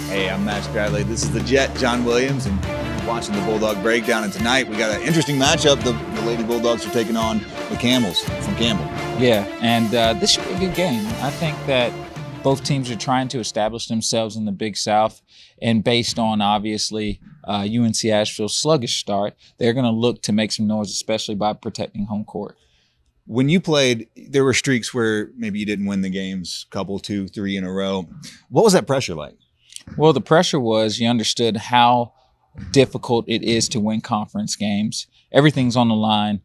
Hey, I'm Max Bradley. This is the Jet, John Williams, and you're watching the Bulldog Breakdown. And tonight we got an interesting matchup. The Lady Bulldogs are taking on the Camels from Campbell. Yeah, and this should be a good game. I think that both teams are trying to establish themselves in the Big South, and based on, obviously, UNC Asheville's sluggish start, they're going to look to make some noise, especially by protecting home court. When you played, there were streaks where maybe you didn't win the games, couple, 2, 3 in a row. What was that pressure like? Well, the pressure was you understood how difficult it is to win conference games. Everything's on the line.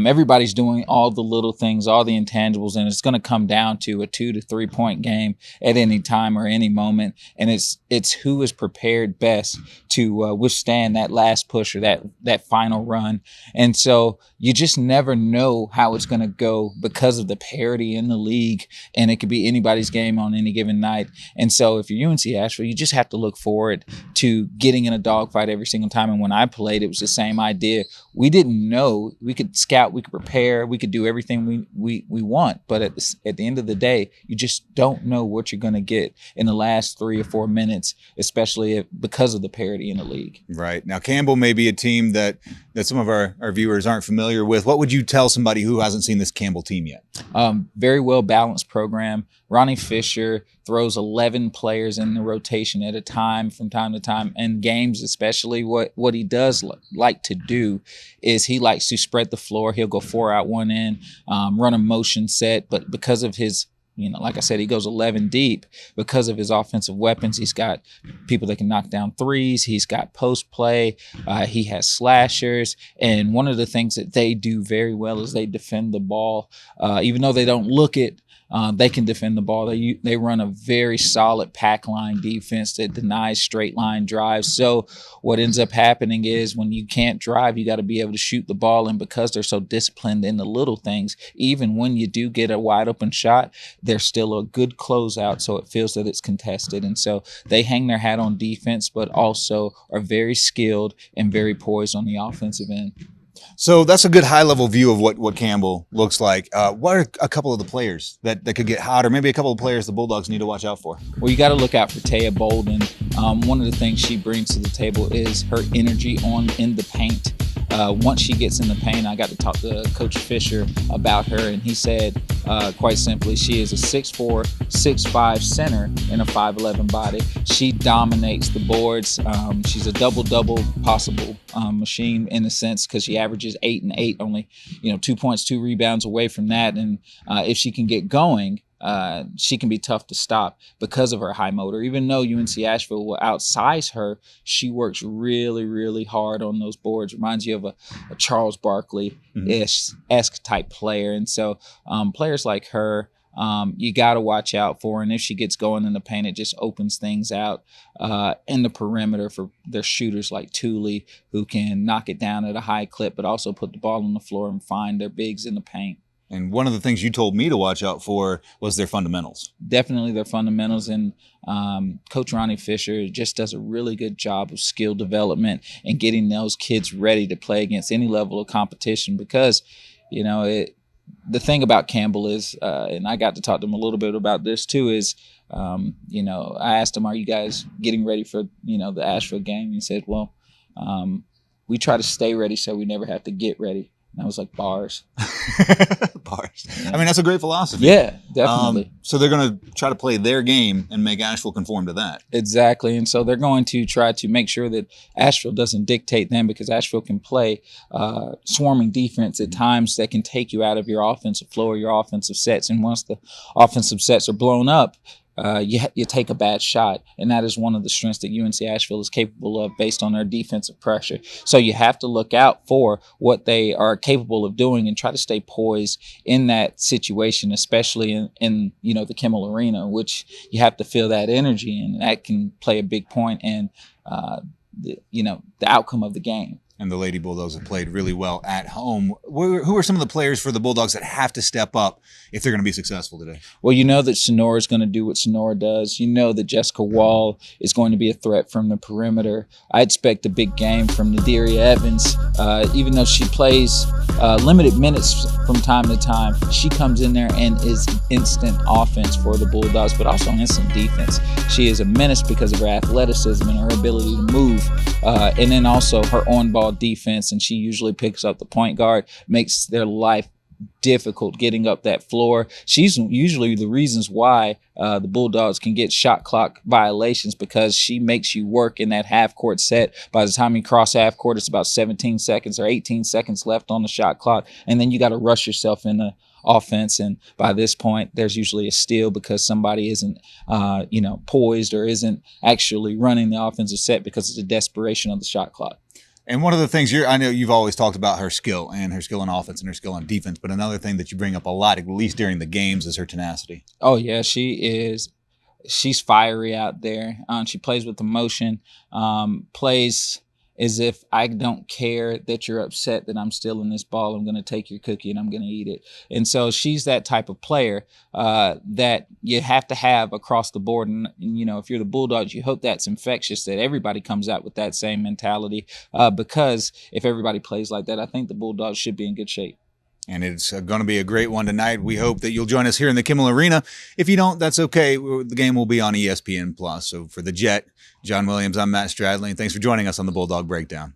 Everybody's doing all the little things, all the intangibles, and it's going to come down to a 2 to 3 point game at any time or any moment. And it's who is prepared best to withstand that last push or that final run. And so you just never know how it's going to go because of the parity in the league, and it could be anybody's game on any given night. And so if you're UNC Asheville, you just have to look forward to getting in a dogfight every single time. And when I played, it was the same idea. We didn't know. We could scout, we could prepare, we could do everything we want, but at the end of the day, you just don't know what you're going to get in the last 3 or 4 minutes, especially because of the parity in the league. Right. Now, Campbell may be a team that some of our viewers aren't familiar with. What would you tell somebody who hasn't seen this Campbell team yet? Very well balanced program. Ronnie Fisher throws 11 players in the rotation at a time from time to time. And games, especially, what he does like to do is he likes to spread the floor. He'll go 4 out, 1 in, run a motion set. But because of his, like I said, he goes 11 deep. Because of his offensive weapons, he's got people that can knock down threes. He's got post play. He has slashers. And one of the things that they do very well is they defend the ball. Even though they don't look it, they can defend the ball. They run a very solid pack line defense that denies straight line drives. So what ends up happening is when you can't drive, you got to be able to shoot the ball. And because they're so disciplined in the little things, even when you do get a wide open shot, there's still a good closeout, so it feels that it's contested. And so they hang their hat on defense, but also are very skilled and very poised on the offensive end. So that's a good high-level view of what Campbell looks like. What are a couple of the players that could get hot, or maybe a couple of players the Bulldogs need to watch out for? Well, you got to look out for Taya Bolden. One of the things she brings to the table is her energy in the paint. Once she gets in the paint, I got to talk to Coach Fisher about her, and he said, quite simply, she is a 6'4", 6'5" center in a 5'11" body. She dominates the boards. She's a double-double possible machine in a sense because she averages 8 and 8, only 2 points, 2 rebounds away from that. And if she can get going, she can be tough to stop because of her high motor. Even though UNC Asheville will outsize her, she works really, really hard on those boards. Reminds you of a Charles Barkley-esque type player. And so players like her, you got to watch out for. And if she gets going in the paint, it just opens things out in the perimeter for their shooters like Thule, who can knock it down at a high clip, but also put the ball on the floor and find their bigs in the paint. And one of the things you told me to watch out for was their fundamentals. Definitely their fundamentals. And Coach Ronnie Fisher just does a really good job of skill development and getting those kids ready to play against any level of competition because, the thing about Campbell is, and I got to talk to him a little bit about this too, is, I asked him, are you guys getting ready for, the Asheville game? He said, well, we try to stay ready so we never have to get ready. And I was like, bars. Bars. Yeah. I mean, that's a great philosophy. Yeah, definitely. So they're going to try to play their game and make Asheville conform to that. Exactly. And so they're going to try to make sure that Asheville doesn't dictate them because Asheville can play swarming defense at times that can take you out of your offensive flow or your offensive sets. And once the offensive sets are blown up, you take a bad shot, and that is one of the strengths that UNC Asheville is capable of based on their defensive pressure. So you have to look out for what they are capable of doing and try to stay poised in that situation, especially in the Campbell Arena, which you have to feel that energy, and that can play a big point in the outcome of the game. And the Lady Bulldogs have played really well at home. Who are some of the players for the Bulldogs that have to step up if they're going to be successful today? Well, you know that Sonora is going to do what Sonora does. You know that Jessica Wall is going to be a threat from the perimeter. I expect a big game from Nadiri Evans. Even though she plays limited minutes from time to time, she comes in there and is instant offense for the Bulldogs, but also instant defense. She is a menace because of her athleticism and her ability to move, and then also her on-ball defense, and she usually picks up the point guard, makes their life difficult getting up that floor. She's usually the reasons why the Bulldogs can get shot clock violations, because she makes you work in that half court set. By the time you cross half court, it's about 17 seconds or 18 seconds left on the shot clock, and then you got to rush yourself in the offense, and by this point there's usually a steal because somebody isn't poised or isn't actually running the offensive set because of the desperation of the shot clock. And one of the things I know you've always talked about her skill and her skill in offense and her skill on defense, but another thing that you bring up a lot, at least during the games, is her tenacity. Oh yeah, she's fiery out there. She plays with emotion, plays as if I don't care that you're upset that I'm still in this ball. I'm going to take your cookie and I'm going to eat it. And so she's that type of player that you have to have across the board. And if you're the Bulldogs, you hope that's infectious, that everybody comes out with that same mentality, because if everybody plays like that, I think the Bulldogs should be in good shape. And it's going to be a great one tonight. We hope that you'll join us here in the Campbell Arena. If you don't, that's okay. The game will be on ESPN+. So for the Jet, John Williams, I'm Matt Stradley. And thanks for joining us on the Bulldog Breakdown.